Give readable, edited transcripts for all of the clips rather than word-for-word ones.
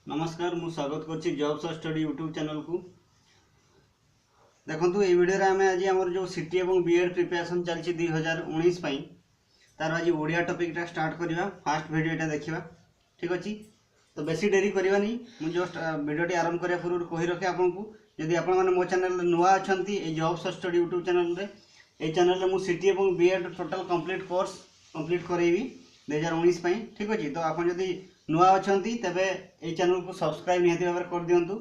नमस्कार मु स्वागत करछि जॉब्स स्टडी यूट्यूब चैनल को। देखंतु ए वीडियो रे हमें आज हमर जो सिटी एवं बीएड प्रिपरेशन चलछि 2019 पई तार आज ओडिया टॉपिक टा स्टार्ट करिवा। फास्ट वीडियो टा देखिबा, ठीक अछि। तो बेसी देरी करिवा नहीं, मु जस्ट वीडियो टी आरंभ करिया पूर्व कहि रखे आपन को यदि आपन माने मो चैनल नुवा अछंती ए जॉब्स स्टडी यूट्यूब चैनल रे ए चैनल रे मु सिटी एवं B Ed total complete course complete करैबी 2019 पई, ठीक अछि। तो आपन यदि नुआ अछंती तबे ए चैनल को सब्सक्राइब निहाती भाबरे कर दियंतु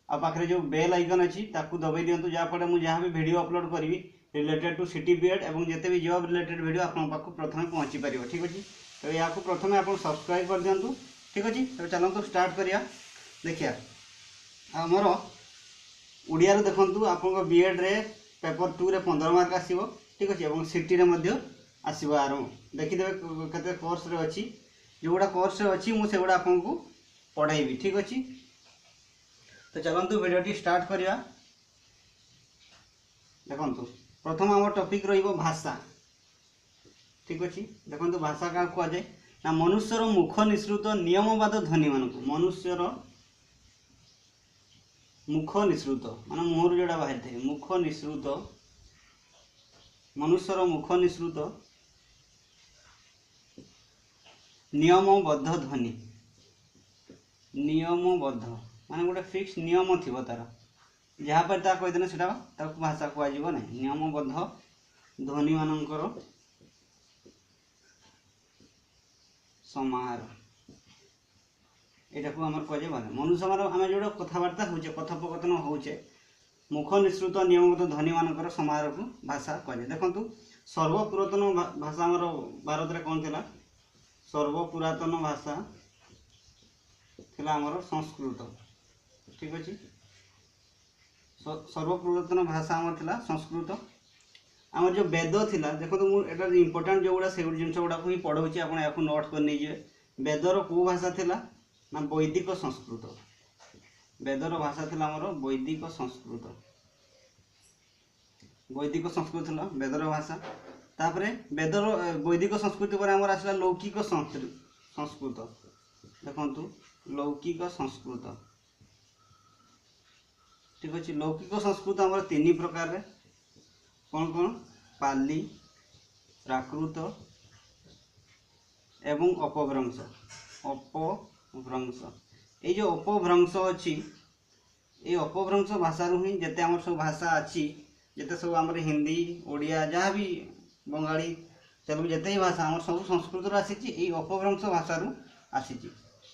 आ पाखरे जो बेल आइकन अछि ताकू दबाई दियंतु जा पड़े मु जहां भी वीडियो अपलोड करबी रिलेटेड टू सिटी बीएड एवं जते भी जॉब रिलेटेड वीडियो आपन पाखु प्रथमे पहुंची परिबो, ठीक अछि। तो या को प्रथमे आपन सब्सक्राइब कर दियंतु, ठीक अछि। तो चलंतु स्टार्ट करिया। देखिया हमर ओडिया रे देखंतु आपन को बीएड रे पेपर 2 रे 15 मार्क आसीबो, ठीक अछि। एवं सिटी रे मध्ये आसीबो आरो देखि देबे कते कोर्स रे अछि जोड़ा कोर्स रे अछि मु सेगुडा आपन को पढाइबी, ठीक अछि। तो चलंतु वीडियो टी स्टार्ट करिया। देखंतु प्रथम हमर टॉपिक रहिबो भाषा, ठीक अछि। देखंतु भाषा का को जाय ना मनुष्यर मुख निसृत नियमवाद ध्वनि मान को मनुष्यर मुख निसृत माने मुहर जोड़ा बाहर थे मुख निसृत मनुष्यर मुख निसृत नियमबद्ध ध्वनि नियमबद्ध माने गोटे फिक्स नियम थिबो तार जहाँ पर ता कहि देना सेटा ताको भाषा को आजिबो नै। नियमबद्ध ध्वनि मानकर समाहार एटा को हमर कहे माने मनुष्य मार आमे जोडो कथावार्ता होचे कथोपकथन होचे मुख निसृत नियमबद्ध ध्वनि मानकर समाहार को भाषा कहे। देखंतु सर्वपुरातन भाषा हमर भारत रे कोन थिला सर्वपुरातन भाषा थिला हमर संस्कृत, ठीक अछि। सर्वपुरातन भाषा हमर थिला संस्कृत। हमर जो वेद थिला देखो मु एटा इंपोर्टेंट जोडा से जिंस गुडा को ही पढौची आपण याकू नोट कर नै जे वेदर को भाषा थिला ना वैदिक संस्कृत। वेदर भाषा थिला हमर वैदिक संस्कृत, वैदिक संस्कृत थिला वेदर भाषा। तापरे वेदर वैदिक संस्कृति पर हमर आसला लौकिक संस्कृत। देखंतु लौकिक संस्कृत, ठीक अछि। लौकिक संस्कृत हमर तीन प्रकार रे कौन कौन पाली प्राकृत एवं अपभ्रंश। अपभ्रंश ए जो अपभ्रंश अछि ए अपभ्रंश भाषा रु ही जते हमर सब भाषा अछि जते सब हमर हिंदी ओडिया जहाँ भी बंगाली तेलुगु जते ही भाषा हमर सब संस्कृत रो आसी छि ए अपभ्रंश भाषा रु आसी छि।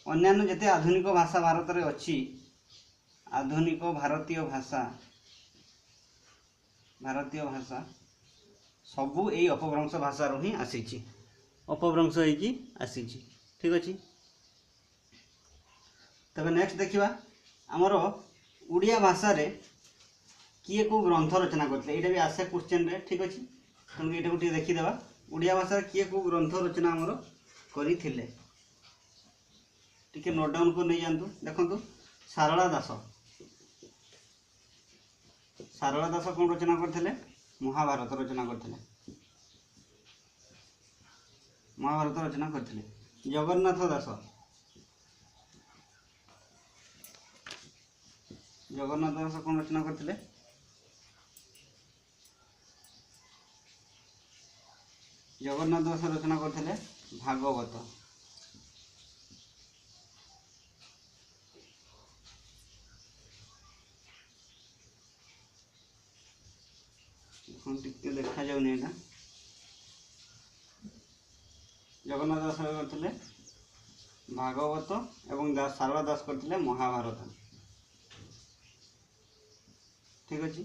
अन्यान्य जते आधुनिक भाषा भारत रे अछि आधुनिक भारतीय भाषा सबू ए अपभ्रंश भाषा रु ही आसी छि अपभ्रंश है कि आसी छि, ठीक अछि। तबे नेक्स्ट देखिबा हमर ओडिया भाषा रे किए को ग्रंथ रचना करथले एटा भी आसे क्वेश्चन रे, ठीक अछि। तन एटा को देखि देबा ओडिया भाषा रे किए को ग्रंथ रचना हमर करिथिले टिके नोट डाउन को नै जानतु। देखंतु सारला दास कोन रचना करथिले महाभारत रचना करथिले महाभारत रचना करथिले। जगन्नाथ दास कोन रचना करथिले जगन्नाथ दास रचना करथिले भागवत। टिके देखा जाउ नै ना जगन्नाथ दास करथिले भागवत एवं दास सारला दास करथिले महाभारत, ठीक अछि।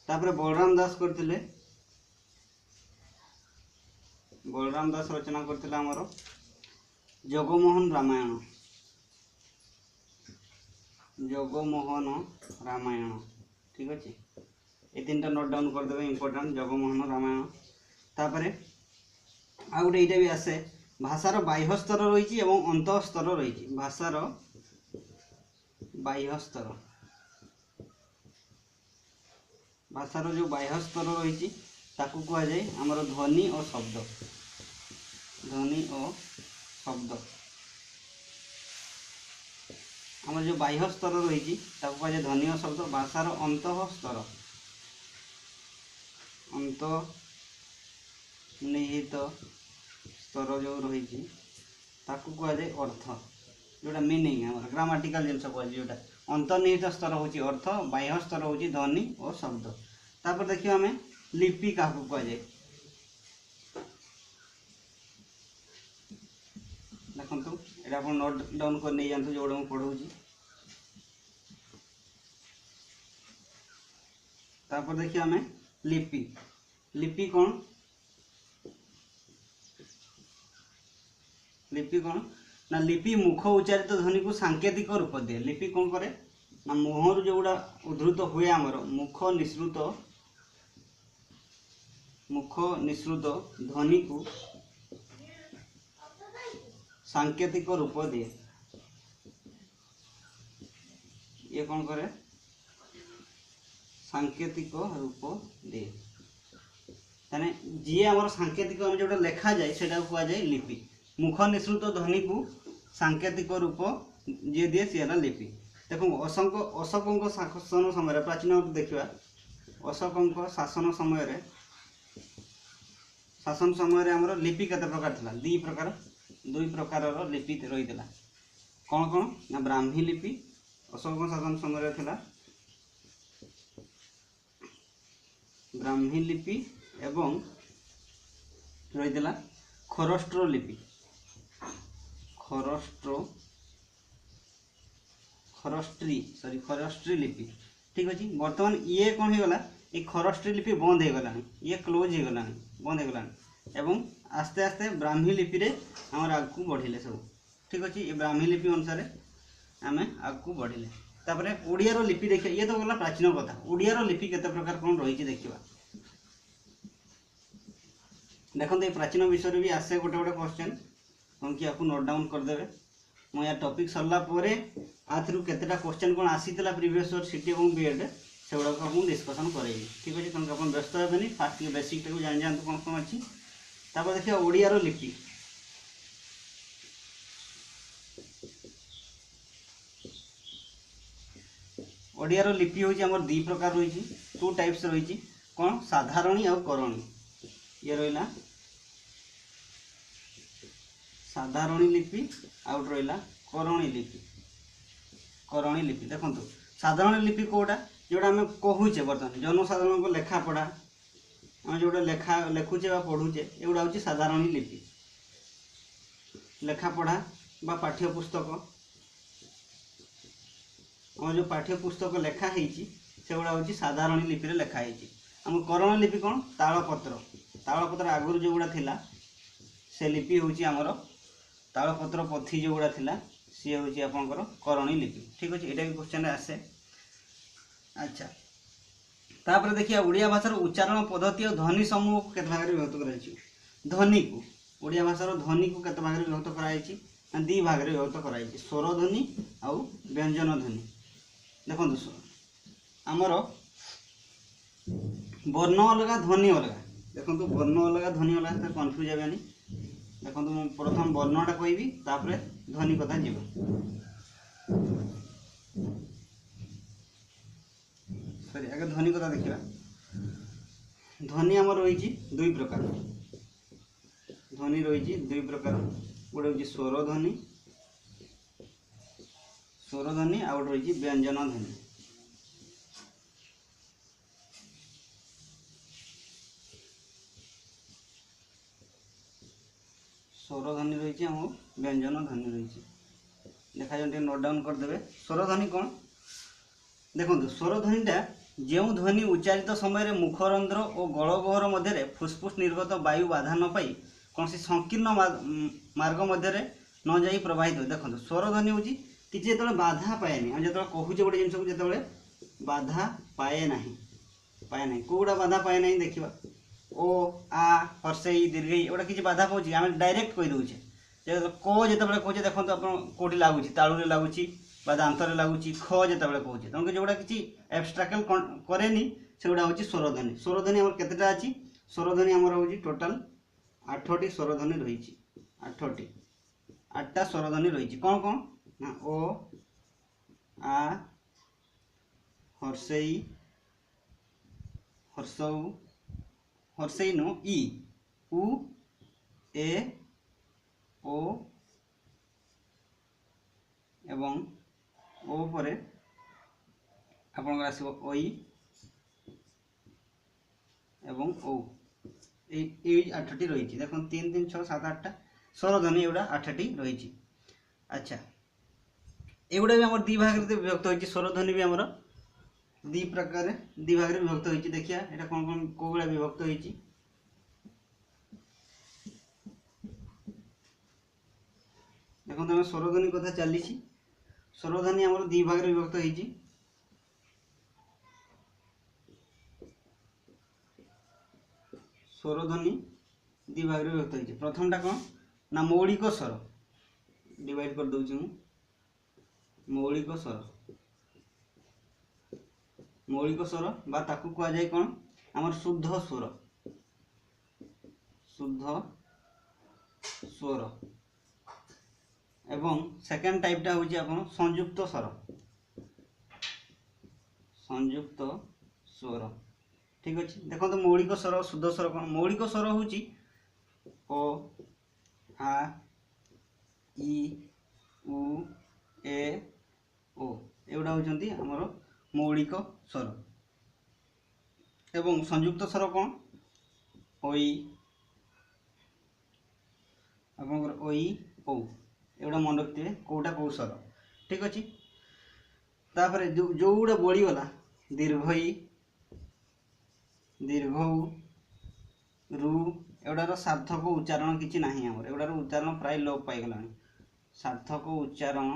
तापर बलराम दास करथिले बलराम दास रचना करथिले हमर जगमोहन रामायण, ठीक अछि। ए तीनटा नोट डाउन कर देबे इंपोर्टेंट जगमोहन रामायण। तापरे आ गुटे एटा भी आसे भाषार बाह्य स्तर रही एवं अंत स्तर रही। भाषार बाह्य स्तर भाषार जो बाह्य स्तर रही ताकू कहा जाए हमर ध्वनि और शब्द ध्वनि और शब्द आम जो बाह्य स्तर रही कहुए ध्वनि शब्द भाषार अंतः स्तर अंतर्निहित स्तर जो रही कहुए अर्थ जोटा मीनिंग आम ग्रामाटिकल जिन कह जोटा अंतर्निहित स्तर हूँ अर्थ बाह्य स्तर हूँ ध्वनि और शब्द। तापर देखिए आम लिपि क्या कहुए देखो ये आप नोट डाउन कर नहीं जातु जो मुझे पढ़ाऊँगी। तापर देखिए आम लिपि लिपि कौन लिपि कौन ना लिपि मुख उच्चारित ध्वनि को सांकेतिक रूप दिए। लिपि कौन करे ना मुहर जो गुड़ा उद्धृत हुए आमर मुख निसृत ध्वनि को सांकेतिक रूप दिए। ये कौन करे सांकेतिक रूप दिए ताने जी आमर सांकेतिक जो लेखा जाए से कहुए लिपि। मुख निसृत ध्वनि को सांकेतिक रूप जी दिए सी है लिपि। देखो अशोक शासन समय प्राचीन देखा अशोक शासन समय आमर लिपि केते प्रकार था दुई प्रकार लिपि रही कौन कौन ना ब्राह्मी लिपि अशोक शासन समय था ब्राह्मी लिपि एवं रही खरष्ट्र लिपि खरष्ट्री लिपि। ठीक अच्छे बर्तमान ये कौन हो गला ये खरष्ट्री लिपि बंद हो गला ये क्लोज हो गला बंद हो गला एवं आस्ते आस्ते ब्राह्मी लिपि रे आम आगू बढ़िले सब। ठीक अच्छे ये ब्राह्मी लिपि अनुसार आम आगू बढ़िले। तापर ओडियार लिपि देखिए ये तो गला प्राचीन कथा ओडियार लिपि केते प्रकार कौन रही देखा देखो ये प्राचीन विषय भी आसे गोटे गोटे क्वेश्चन कौन कि आपको नोट डाउन करदे मुझे टॉपिक सरला आथरू केतेटा क्वेश्चन कौन आसीला प्रीवियस ईयर सिटी और बीएड से गुड़ाक आपको डिस्कसन करेगी। ठीक अच्छे तुम आप व्यस्त हेनी फास्ट बेसिक टाक जानी जातु कौन कौन अच्छी। तापर देखिए ओडियार लिपि ओडियार लिपि हूँ आम दी प्रकार रही टू टाइप्स रही कौन साधारणी और करणी। ये रहा साधारणी लिपि आउट रहा करणी लिपि। देखो साधारण लिपि कौटा जोटा आम कहूचे बर्तमान जनसाधारण को लेखा पढ़ा आम जो लेखुचे पढ़ुचे एगुड़ा हूँ साधारण लिपि लेखा पढ़ा बा पाठ्यपुस्तक आम जो पाठ्यपुस्तक लेखाही से गुड़ा हूँ साधारण लिपि लेखाही। आम करण लिपि कौन तालपत्र आगुरी जो गुड़ा थिला से लिपि हूँ आमर तालपत्र पथी जो गुड़ा थिला सी हूँ आपंकर करणी लिपि। ठीक अच्छे यहाँ भी क्वेश्चन आसे। अच्छा तापर देखिए ओडिया भाषार उच्चारण पद्धति और ध्वनि समूह को केते भाग में विभक्त कर ध्वनि को ओडिया भाषार ध्वनि को केते भाग में विभक्त कर दी भाग में विभक्त कर स्वर ध्वनि और व्यंजन ध्वनि। देखो आमर वर्ण अलग ध्वनि अलग देखो वर्ण अलग ध्वनि अलग कन्फ्यूज हेनी। देखो मुझे प्रथम वर्णटा कहबी तापर ध्वनि कथा जीव सॉरी आगे ध्वनि कथा देखा। ध्वनि आम रही दुई प्रकार ध्वनि रही दुई प्रकार गोटे हूँ स्वर ध्वनि आउ गोटे रही व्यंजन ध्वनि। स्वर ध्वनि रही आम व्यंजन ध्वनि रही देखा जाए नोट डाउन करदे। स्वर ध्वनि कौन देखो स्वर ध्वनिटा जो ध्वनि उच्चारित समय मुखरंध्र और गलगहर मध्य फुसफुस निर्गत वायु बाधा न पाई कौन सी संकीर्ण मार्ग मध्य न जा प्रवाहित हो। देखो स्वर ध्वनि हूँ कि जो बाधा पाएनि आम जो कहूचे गोटे जिन को जो बाधा पाए ना कौड़ा बाधा पाए ना देखा ओ आ हर्षई दीर्घई एगुड़ा किसी बाधा पाँच आम डायरेक्ट कहीदे क जो कहे देखो आप कौटी लगुच तालू लगुच दांतर लगुच ख जो कहे तेणुक जोड़ा किसी एब्स्ट्राकल कैनि से गुड़ा हूँ स्वरध्वनि। स्वरध्वनि आम केतेटा अच्छी स्वरध्वनि आमर हूँ टोटाल 8टी स्वरध्वनि रही 8टा स्वरध्वनि रही कौन कौन ना ओ आ हर्षई हर्षौ हर्षई नो इ उ ए ओ एवं ओ परे आपन आसो ओई एवं ओ ये 8टी रही। देखो 3 3 6 7 8टा स्वरध्वनि एगुड़ा 8टी रही। अच्छा एगुड़ा भी आम दी भाग में विभक्त होती। स्वरध्वनि भी आमर दी प्रकार दी भाग में विभक्त होती। देखिए यहाँ कौन कौन कौगुड़ा विभक्त होती। देखो आम स्वरध्वनि कथा चली। स्वरध्वनि आमर दी भाग में विभक्त होती। स्वरध्वनि दी भाग में विभक्त होती। प्रथमटा कौन ना मौलिक स्वर डिवाइड कर दूची मौलिक स्वर मौलिक स्वर बा ताकू कह जाए कौन आमर शुद्ध स्वर एवं सेकेंड टाइपटा हूँ आपन संयुक्त स्वर ठीक अच्छे। देखो तो मौलिक स्वर शुद्ध स्वर कौन मौलिक स्वर हूँ ओ आ इ उ ए ओ एगुड़ा होती आमर मौलिक स्वर एवं संयुक्त स्वर कौन ओई आपंकर ओई ओ एगुड़ा मन रखिए कौटा कौ स्वर ठीक अच्छे। तापर जो गुड़ा बढ़ीगला दीर्घई दीर्घ रु एगुड़ार सार्थक उच्चारण किसी ना आमर एगुड़ार उच्चारण प्राय लोप पाईगला सार्थक उच्चारण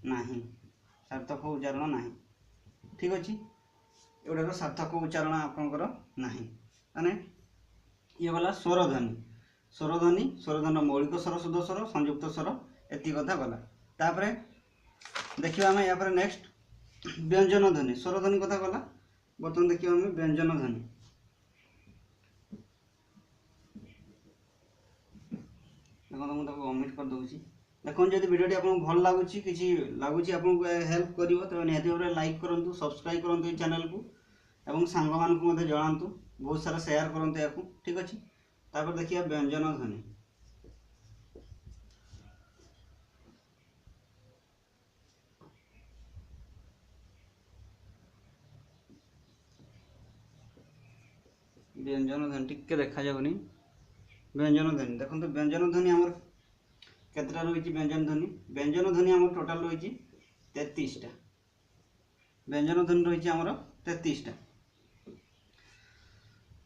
ना ठीक अच्छे। एगुड़ार सार्थक उच्चारण आपंकर ना माने ये गला स्वरध्वनि मौलिक स्वर शुद्ध स्वर संयुक्त स्वर एति कथा गला। तापरे देखिए आम या नेक्स्ट व्यंजन ध्वनि स्वरध्वनि कथा गला। बर्तमान देखिए आम व्यंजन ध्वनि देखो मुझे अमिट कर दूसरी। देखो जब वीडियो आपको भल लगुच कि लगुच आपको हेल्प कर तो निहत भाव लाइक करूँ सब्सक्राइब करूँ ये चैनल को एवं सांग मान जनातु बहुत सारा शेयर करूँ या ठीक अच्छे। तापर देखिए व्यंजन ध्वनि व्यंजन ध्वनि टिके देखा जाऊनी व्यंजन ध्वनि देखो तो व्यंजन ध्वनि आमर केतटा रही व्यंजन ध्वनि आमर टोटाल रही 33टा व्यंजन ध्वनि रही आमर 33टा।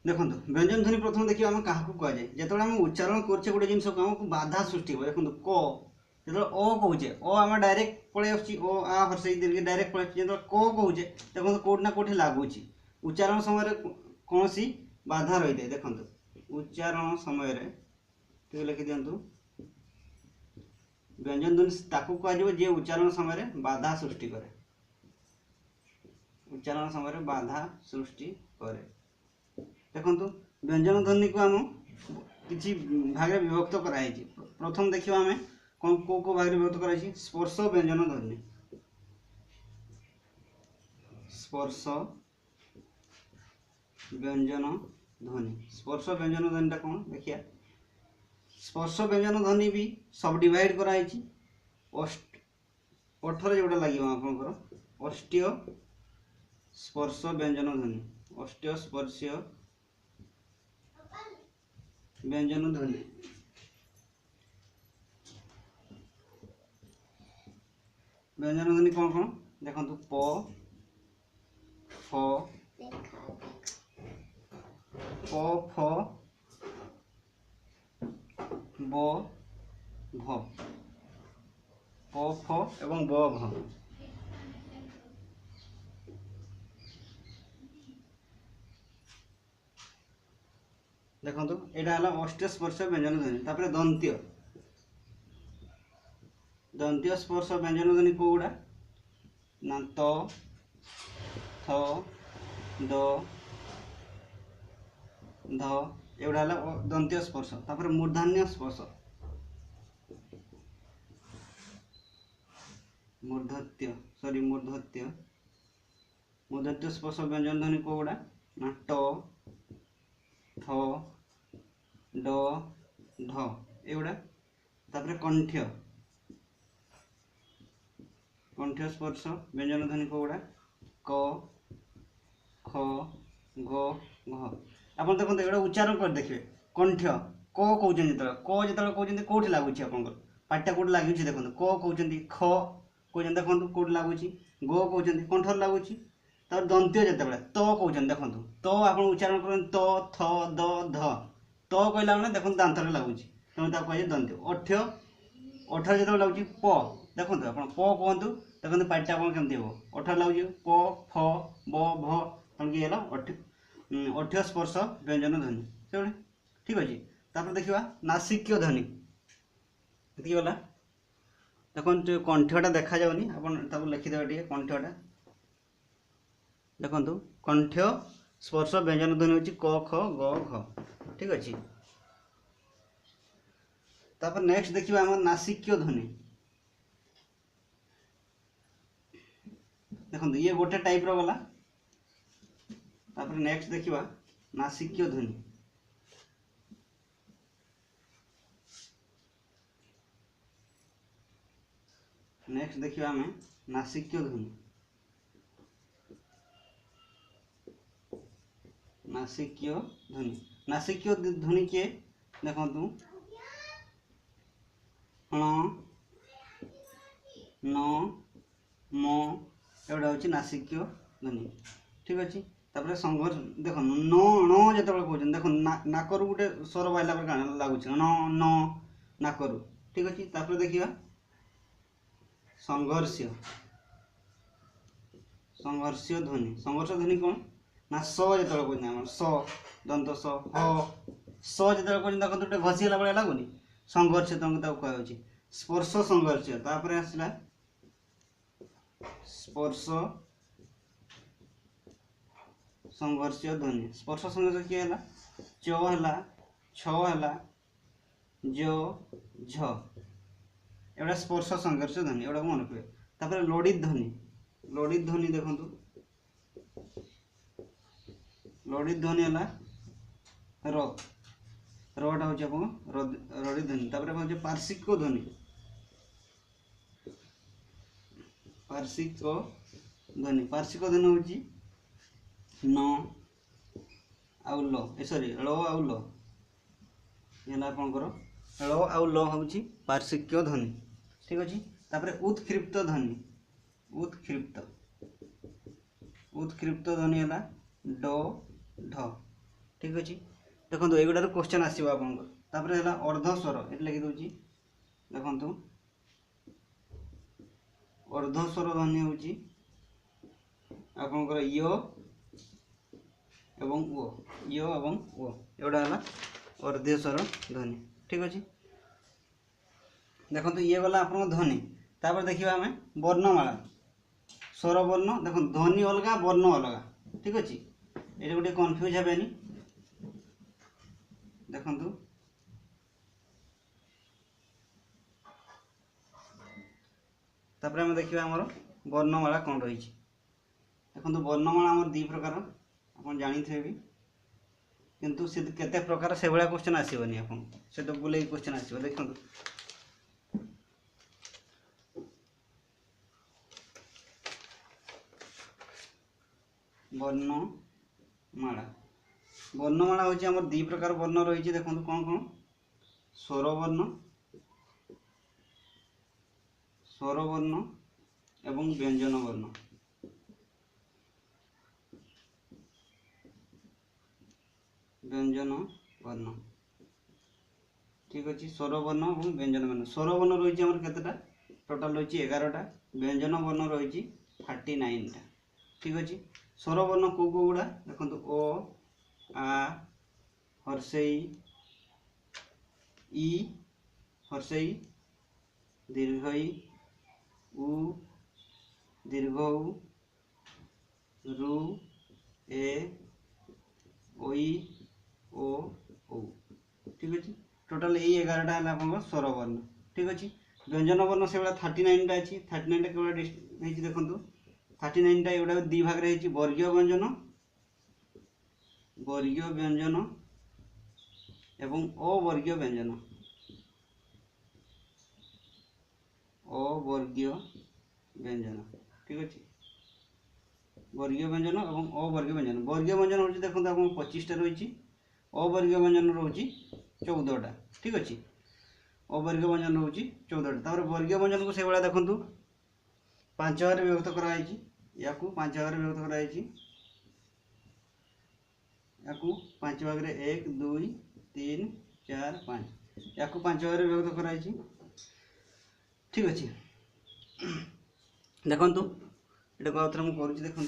देखो व्यंजन ध्वनि प्रथम देखिए आम क्या कहुए जो आम उच्चारण करछे गोटे जिन आमको बाधा सृष्टि हो। देखो क जो ओ कहे ओ आम डायरेक्ट पलि आस ओ आ हर्ष डायरेक्ट पलि जो क कहे देखो कौटना कौटी लगुच उच्चारण समय कौन सी बाधा रही है। देखो उच्चारण समय लिखि दिंतु व्यंजन ध्वनि ताकू कह उच्चारण समय बाधा सृष्टि करे उच्चारण समय बाधा सृष्टि करे। देखो व्यंजन ध्वनि को आम किसी भाग में विभक्त कराई। प्रथम देखिए आम कौन को भाग में विभक्त कराई स्पर्श व्यंजन ध्वनि स्पर्श व्यंजन ध्वनिटा कौन देखिए स्पर्श व्यंजन ध्वनि भी सब डिवाइड कराई 18 जोटा लगे आपंकर अष्टीय स्पर्श व्यंजन ध्वनि अष्टीय स्पर्शीय व्यंजन ध्वनि कौन कौन देखो प फ ब भ प फ एवं ब भ देखो यहाँ अष्टीय स्पर्श व्यंजन ध्वनि। तापर दंत्य स्पर्श व्यंजन ध्वनि कौड़ा ना त थ द ध एगुड़ा दंत्य स्पर्श। तापर मूर्धन्य स्पर्श मूर्धत्य स्पर्श व्यंजन ध्वनि कोगुड़ा ना ट ठ ड ढ एगुड़ा। तापर कंठ्य स्पर्श व्यंजन ध्वनि कोगुड़ा क ख ग घ। आप देखते एगुड़ा उच्चारण कर देखिए कंठ्य क कहते जो क जो कहते कौटी लगुच आप पाटा कौट लगे देखो क कहते ख कहते देखो कौट लगुच ग कहते कंठर लगुच तापर दंत्य जो त कहते देखो त आप उच्चारण कर त थ द ध त कहला मैंने देखो दांतर लगुच तेणु कहे दंत्य। अठ्य जो लगुच प देखो आप प कहतु देखो पाटा आप केमती हम अठर लगुच प फ ब भ तेणुक है अठ्य स्पर्श व्यंजन ध्वनि से ठीक अच्छे। तापर देखा नासिक्य ध्वनि ये गला देखो कंठ्यटा देखा जाऊनी आप लिखिदेवे टे कंठ्यटा देखो कंठ्य स्पर्श व्यंजन ध्वनि हूँ क ख ग घ ठीक अच्छे। तापर नेक्स्ट देखिए आम नासिक्य ध्वनि देखो ये गोटे टाइप रो गला। तापर नेक्स्ट देखिए नासिक्य ध्वनि नेक्स्ट देखिए आम नासिक्य ध्वनि नासिक्य ध्वनि किए देखु ण न म एगुड़ा हूँ नासिक्य ध्वनि ठीक अच्छे। तापर संघर्ष देखो न न जो कहते देखो नाकरू गोटे स्वर बाहला लगुच न न नाकरू ठीक अच्छे। तापर देखिए संघर्ष ध्वनि कौन ना स जो कहते स दंत स स जो कहते देखो गोटे घसीगला भाया लगुनि संघर्ष तुमको कहुच्छे। स्पर्श संघर्ष तापर आसला स्पर्श संघर्ष ध्वनि स्पर्श संघर्ष किए है च है छ है ज झ एगुड़ा स्पर्श संघर्ष ध्वनि एगुड़ा मन पड़े। तापर लोडित ध्वनि देखु लोडित ध्वनि है रटा हूँ आप लोडित ध्वनि। तापर हूँ पार्श्विक ध्वनि हूँ न आउ ल सॉरी ल आउ ल है आपंकर ल आउ ल हूँ पार्श्विक ध्वनि ठीक अच्छे। तापर उत्क्षिप्त ध्वनि उत्क्षिप्त ध्वनि है ड ढ ठीक अच्छे। देखो युगुड़ा क्वेश्चन आसो आप है अर्धस्वर ये लिखी दूसरी देखु अर्धस्वर ध्वनि हूँ आपंकर एवं ओ एगुड़ा है अर्धस्वर ध्वनि ठीक अच्छे। देखो ये गला आप ध्वनि। तापर देखिए आम वर्णमाला स्वर वर्ण देखो ध्वनि अलग वर्ण अलग ठीक अच्छे। ये गोटे कन्फ्यूज हेनी देखु तापर आम देखिए आमर वर्णमाला कौन रही देखो वर्णमाला आम दी प्रकार आप जानी थे भी किंतु से केते प्रकार से भाया क्वेश्चन आसोनी आप से तो बुले क्वेश्चन आसो देखो वर्णमाला हूँ आम दी प्रकार वर्ण रही देखो कौन कौन स्वर वर्ण एवं व्यंजन वर्ण ठीक अच्छे। स्वर वर्ण और व्यंजन वर्ण स्वर वर्ण रही है केतेटा टोटाल रही 11टा व्यंजन वर्ण रही 39टा ठीक अच्छे। स्वर वर्ण को गुड़ा देखो ओ आ हर्षई ई हर्षई दीर्घई उ दीर्घ रु ए ओई ओ ठीक अच्छे। टोटाल यही 11टा है आप स्वर वर्ण ठीक अच्छे। व्यंजन वर्ण से 39 टा अच्छी 39 टा केवल देखो 39 टा एगुड़ा दी भाग रही वर्गीय व्यंजन एवं अवर्गीय व्यंजन ठीक अच्छे वर्गीय व्यंजन और अवर्गीय व्यंजन वर्गीय व्यंजन हूँ देखो आप 25 टा रही अवर्गीय व्यंजन रोचे 14 टा ठीक अच्छे अवर्गीय व्यंजन रोचे 14 टा वर्गीय व्यंजन को से भाया देखूँ 5 भाग विभक्त कराई या 5 भाग विभक्त कराई या 5 भाग 1 2 3 4 5 या 5 भाग विभक्त कराई ठीक अच्छे देखु ये आउ थे मुझे देखु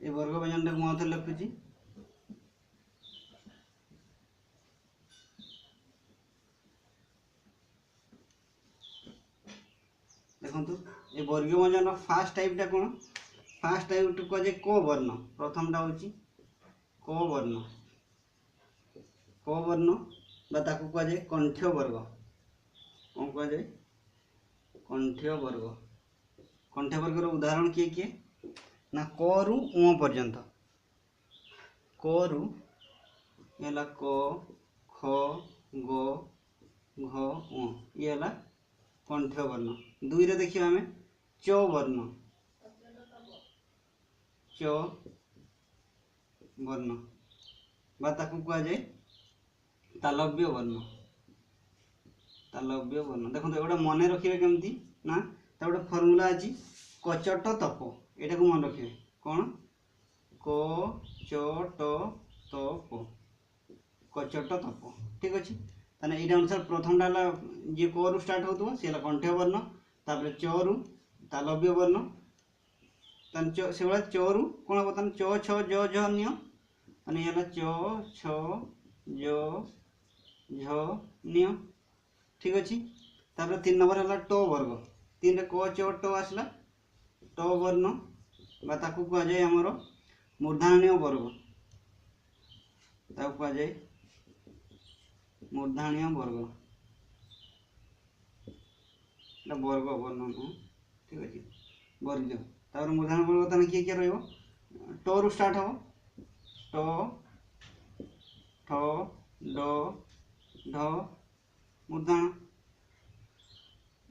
ये वर्ग व्यंजन टाक मुझे लिखुची देखु ये वर्गीय व्यंजन फास्ट टाइपटा कौन फास्ट टाइप कहुए क वर्ण प्रथमटा हूँ क वर्ण कहुए कंठ्य वर्ग कौन कहुए कंठ्य वर्ग उदाहरण किए किए ना क रु उ पर्यंत क रु है क ख ग घ उ ये है कंठ्य वर्ण दुई रे देखिए आम च वर्ण कहुए तालव्य वर्ण देखो एगोटे मन रखिए केमती ना गोटे फर्मूला अच्छी कचट तप यहाँ को मन रखिए कौन कचट तप कचट तप ठीक अच्छे ताने ये अनुसार प्रथम जी क रु स्टार्ट हो सी कंठ्य वर्ण तापर च रु तालव्य वर्ण से भाया च रु कौन हम च छ ज झ नि ये च छ ज झ नि ठीक अच्छे तापर 3 नंबर है ट वर्ग 3 रे क च ट आसला ट वर्ण कहुए आमर मूर्धान्य वर्ग कहुए मूर्धान्य वर्ग वर्ग वर्ण ठीक अच्छे वर्ग तापर मूर्धान्य वर्ग ताने किए किए रहिबो ट रु स्टार्ट हो ट ठ ड ढ मूर्धान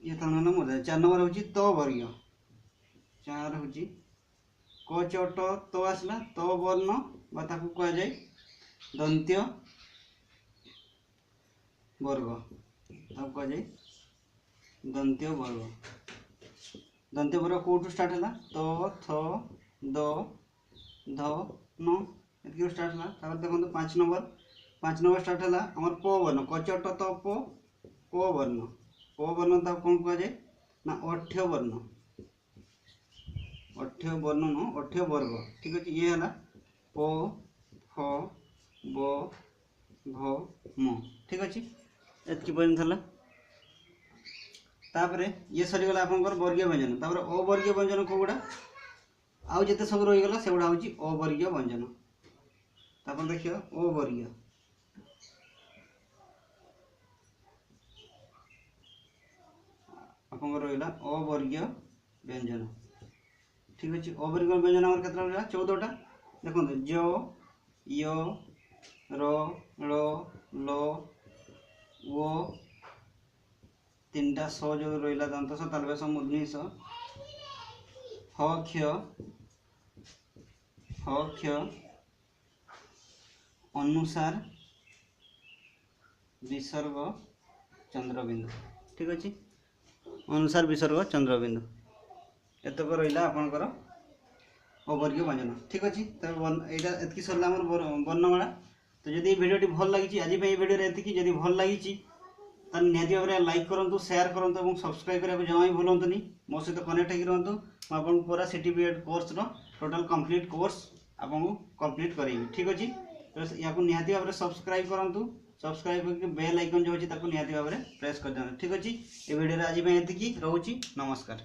ये ताने मूर्धान 4 नंबर हूँ त वर्गीय 4 हूँ क च ट तो आसला तो वर्ण कहुए दंत्य वर्ग कहुए दंत्य वर्ग कौटू स्टार्ट है तो थ द ध न ये स्टार्ट है देखो 5 नंबर स्टार्ट है आम प वर्ण कचट तो प वर्ण कौन कहुए ना अठ्य वर्ण न अठ्य वर्ग ठीक अच्छे ये है प फ ब भ म ठीक अच्छे एतकी पर्यटन तापर ये सरीगला आपंकर वर्गीय व्यंजन तापर अवर्गीय व्यंजन कौड़ा आउ जिते सब रहीगला से गुड़ा हूँ अवर्गीय व्यंजन तापर देखिए अवर्गीय आपंकर रहा अवर्गीय व्यंजन ठीक अच्छे अवर्गीय व्यंजन आम के 14टा देखो ज य र ळ ल वो 3टा स जो रहा दंत स तालव्य स मूर्धनि स ह क्ष अनुसार विसर्ग चंद्रबिंदु ठीक अच्छे अनुसार विसर्ग चंद्रबिंदु एतक रहा आपंकर अवर्गीय व्यंजन ठीक अच्छे तो यहाँ एतकी सरला वर्णमाला तो जब भिडियोटी भल लगी आज भिडियो एतिकी जब भल लगी निहाती भाव में लाइक करूँ शेयर करूँ और सब्सक्राइब करने को जमा भी भूलुनी मो सहित कनेक्ट होकर रुहतु मुझे पूरा CTBED course total complete course आपको कंप्लीट करेंगे ठीक अच्छे तो या निहाती भाव में सब्सक्राइब करूँ सब्सक्राइब करके बेल आइकन जो अच्छी निहाती भाव में प्रेस कर दिखाँ ठीक अच्छे ये भिडियो आज एतिकी रोची नमस्कार।